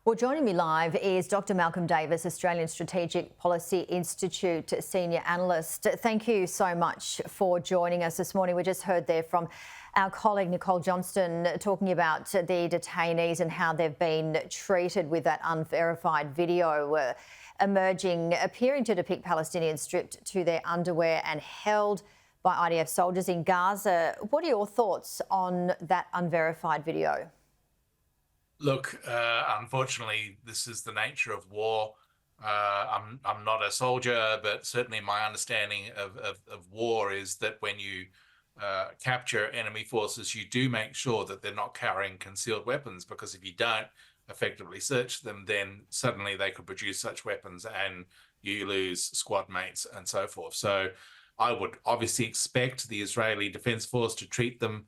Well, joining me live is Dr. Malcolm Davis, Australian Strategic Policy Institute Senior Analyst. Thank you so much for joining us this morning. We just heard there from our colleague Nicole Johnston talking about the detainees and how they've been treated with that unverified video emerging, appearing to depict Palestinians stripped to their underwear and held by IDF soldiers in Gaza. What are your thoughts on that unverified video? Look, unfortunately, this is the nature of war. I'm not a soldier, but certainly my understanding of war is that when you capture enemy forces, you do make sure that they're not carrying concealed weapons, because if you don't effectively search them, then suddenly they could produce such weapons and you lose squad mates and so forth. So I would obviously expect the Israeli Defense Force to treat them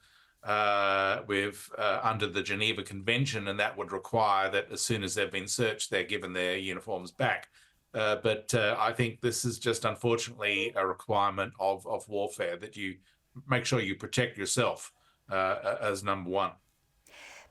with under the Geneva Convention, and that would require that as soon as they've been searched, they're given their uniforms back. But I think this is just unfortunately a requirement of warfare, that you make sure you protect yourself as number one.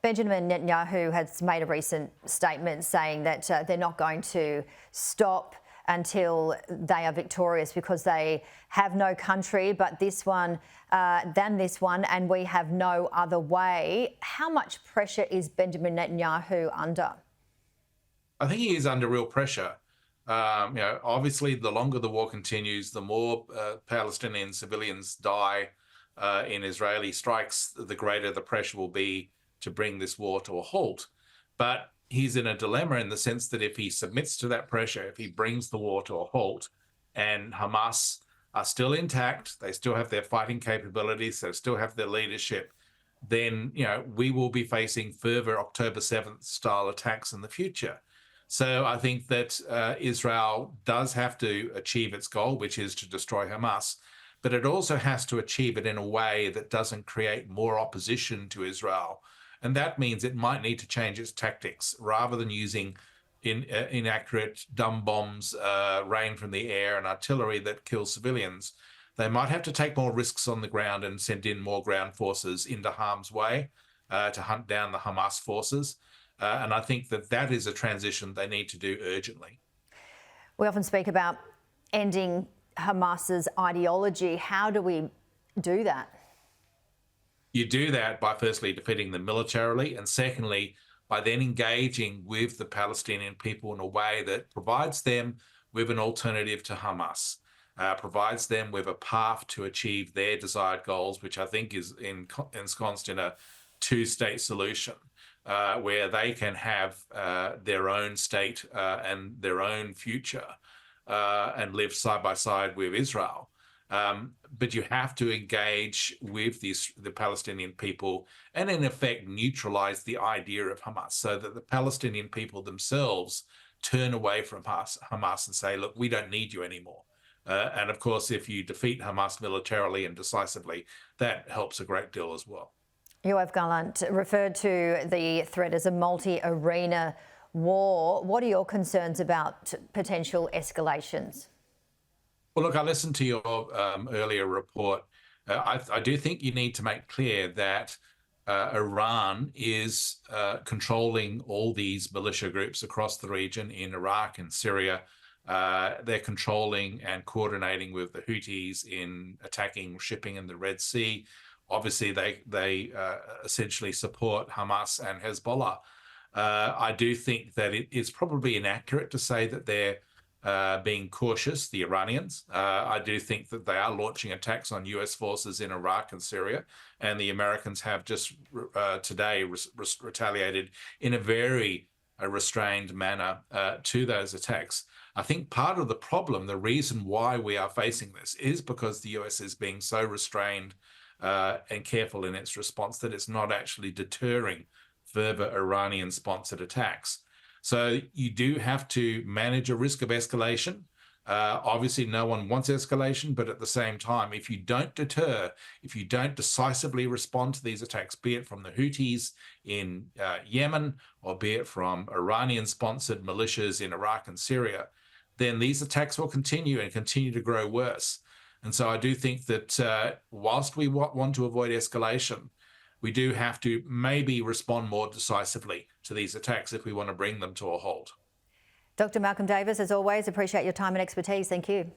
Benjamin Netanyahu has made a recent statement saying that they're not going to stop until they are victorious because they have no country but this one, and we have no other way. How much pressure is Benjamin Netanyahu under? I think he is under real pressure. Obviously, the longer the war continues, the more Palestinian civilians die in Israeli strikes, the greater the pressure will be to bring this war to a halt. But he's in a dilemma in the sense that if he submits to that pressure, if he brings the war to a halt, and Hamas are still intact, they still have their fighting capabilities, they still have their leadership, then we will be facing further October 7th style attacks in the future. So I think that Israel does have to achieve its goal, which is to destroy Hamas, but it also has to achieve it in a way that doesn't create more opposition to Israel. And that means it might need to change its tactics. Rather than using inaccurate dumb bombs, rain from the air and artillery that kill civilians, they might have to take more risks on the ground and send in more ground forces into harm's way to hunt down the Hamas forces. And I think that that is a transition they need to do urgently. We often speak about ending Hamas's ideology. How do we do that? You do that by firstly defeating them militarily, and secondly, by then engaging with the Palestinian people in a way that provides them with an alternative to Hamas, provides them with a path to achieve their desired goals, which I think is ensconced in a two-state solution, where they can have their own state and their own future and live side by side with Israel. But you have to engage with the Palestinian people and, in effect, neutralize the idea of Hamas, so that the Palestinian people themselves turn away from Hamas and say, look, we don't need you anymore. And of course, if you defeat Hamas militarily and decisively, that helps a great deal as well. Yoav Gallant referred to the threat as a multi-arena war. What are your concerns about potential escalations? Well, look, I listened to your earlier report. I do think you need to make clear that Iran is controlling all these militia groups across the region in Iraq and Syria. They're controlling and coordinating with the Houthis in attacking shipping in the Red Sea. Obviously, they essentially support Hamas and Hezbollah. I do think that it's probably inaccurate to say that they're being cautious, the Iranians. I do think that they are launching attacks on US forces in Iraq and Syria, and the Americans have just today retaliated in a very restrained manner to those attacks. I think part of the problem, the reason why we are facing this, is because the US is being so restrained and careful in its response that it's not actually deterring further Iranian-sponsored attacks. So you do have to manage a risk of escalation. Obviously, no one wants escalation, but at the same time, if you don't deter, if you don't decisively respond to these attacks, be it from the Houthis in Yemen or be it from Iranian-sponsored militias in Iraq and Syria, then these attacks will continue and continue to grow worse. And so I do think that whilst we want to avoid escalation, we do have to maybe respond more decisively to these attacks if we want to bring them to a halt. Dr. Malcolm Davis, as always, appreciate your time and expertise. Thank you.